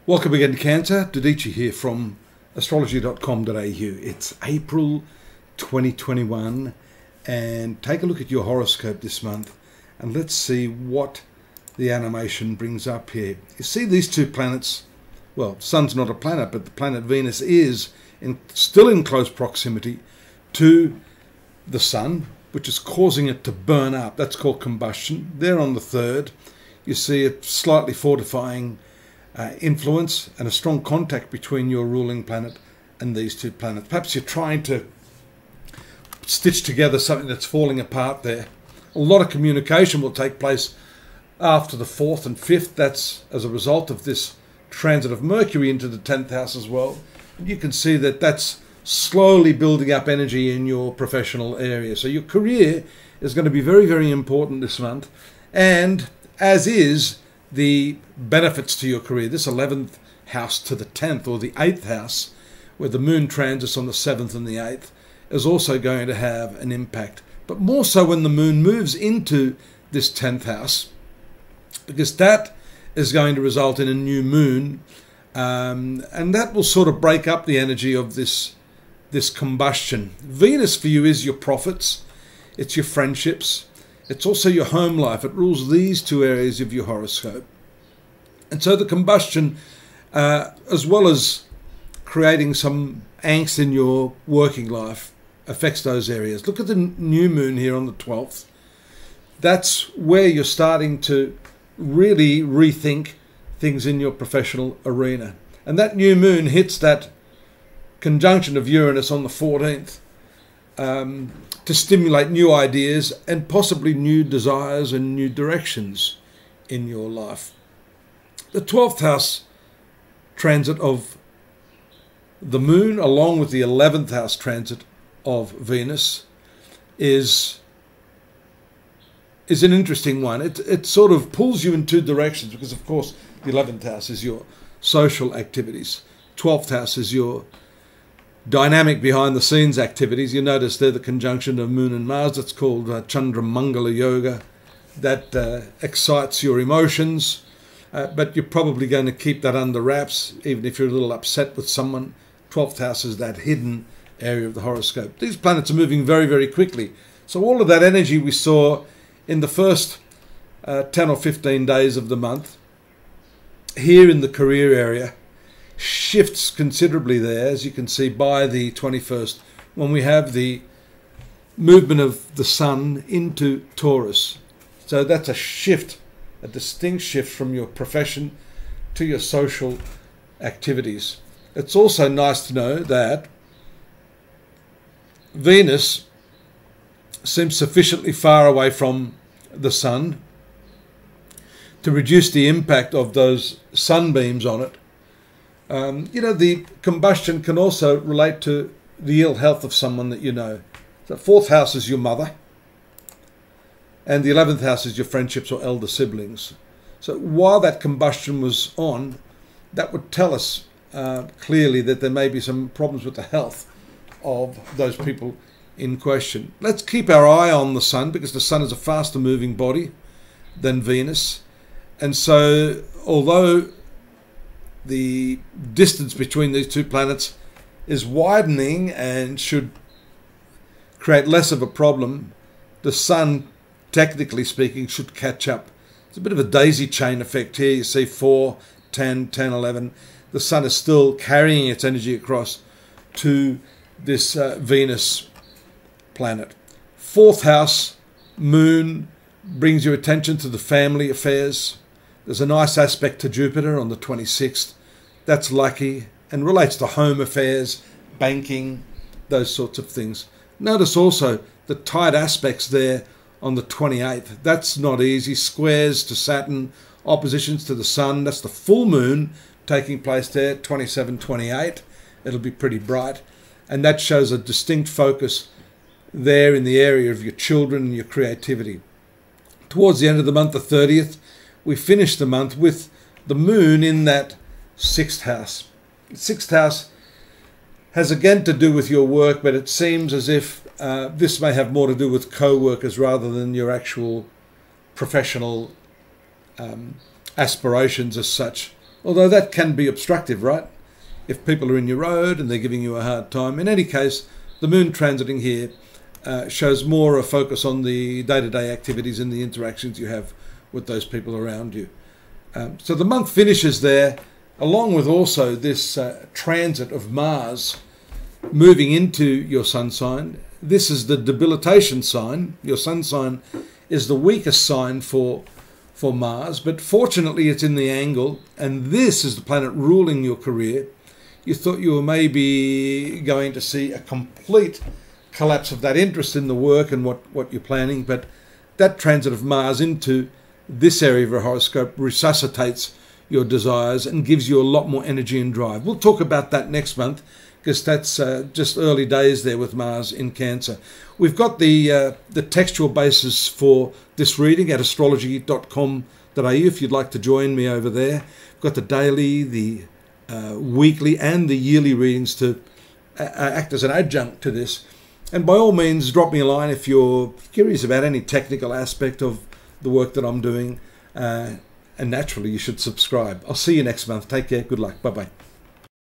Welcome again to Cancer. Dudici here from astrology.com.au. It's April 2021 and take a look at your horoscope this month and let's see what the animation brings up here. You see these two planets, well, Sun's not a planet, but the planet Venus is still in close proximity to the Sun, which is causing it to burn up. That's called combustion. There on the 3rd, you see it slightly fortifying influence and a strong contact between your ruling planet and these two planets. Perhaps you're trying to stitch together something that's falling apart there. A lot of communication will take place after the 4th and 5th. That's as a result of this transit of Mercury into the 10th house as well. And you can see that that's slowly building up energy in your professional area. So your career is going to be very, very important this month, and as is the benefits to your career. This 11th house to the 10th, or the 8th house, where the moon transits on the 7th and the 8th, is also going to have an impact. But more so when the moon moves into this 10th house, because that is going to result in a new moon, and that will sort of break up the energy of this combustion. Venus for you is your profits, it's your friendships, it's also your home life. It rules these two areas of your horoscope. And so the combustion, as well as creating some angst in your working life, affects those areas. Look at the new moon here on the 12th. That's where you're starting to really rethink things in your professional arena. And that new moon hits that conjunction of Uranus on the 14th to stimulate new ideas and possibly new desires and new directions in your life. The 12th house transit of the moon, along with the 11th house transit of Venus, is an interesting one. It sort of pulls you in two directions because, of course, the 11th house is your social activities. 12th house is your dynamic behind the scenes activities. You notice there the conjunction of Moon and Mars. That's called Chandra Mangala Yoga. That excites your emotions, but you're probably going to keep that under wraps, even if you're a little upset with someone. 12th house is that hidden area of the horoscope. These planets are moving very, very quickly. So all of that energy we saw in the first 10 or 15 days of the month, here in the career area, shifts considerably there, as you can see, by the 21st, when we have the movement of the Sun into Taurus. So that's a shift, a distinct shift from your profession to your social activities. It's also nice to know that Venus seems sufficiently far away from the Sun to reduce the impact of those sunbeams on it. You know, the combustion can also relate to the ill health of someone that you know. The 4th house is your mother, and the 11th house is your friendships or elder siblings. So while that combustion was on, that would tell us clearly that there may be some problems with the health of those people in question. Let's keep our eye on the Sun, because the Sun is a faster moving body than Venus. And so although the distance between these two planets is widening and should create less of a problem, the Sun, technically speaking, should catch up. It's a bit of a daisy chain effect here. You see 4, 10, 10, 11. The Sun is still carrying its energy across to this Venus planet. 4th house, moon, brings your attention to the family affairs. There's a nice aspect to Jupiter on the 26th. That's lucky and relates to home affairs, banking, those sorts of things. Notice also the tight aspects there on the 28th. That's not easy. Squares to Saturn, oppositions to the Sun. That's the full moon taking place there, 27, 28. It'll be pretty bright. And that shows a distinct focus there in the area of your children and your creativity. Towards the end of the month, the 30th, we finish the month with the moon in that 6th house. The 6th house has again to do with your work, but it seems as if this may have more to do with co-workers rather than your actual professional aspirations as such. although that can be obstructive, right? If people are in your road and they're giving you a hard time. In any case, the moon transiting here shows more a focus on the day-to-day activities and the interactions you have with those people around you. So the month finishes there, along with also this transit of Mars moving into your sun sign. This is the debilitation sign. Your sun sign is the weakest sign for Mars, but fortunately it's in the angle, and this is the planet ruling your career. You thought you were maybe going to see a complete collapse of that interest in the work and what you're planning, but that transit of Mars into this area of your horoscope resuscitates your desires and gives you a lot more energy and drive. We'll talk about that next month, because that's just early days there with Mars in Cancer. We've got the textual basis for this reading at astrology.com.au if you'd like to join me over there. We've got the daily, the weekly and the yearly readings to act as an adjunct to this. And by all means, drop me a line if you're curious about any technical aspect of the work that I'm doing. And naturally, you should subscribe. I'll see you next month. Take care. Good luck. Bye-bye.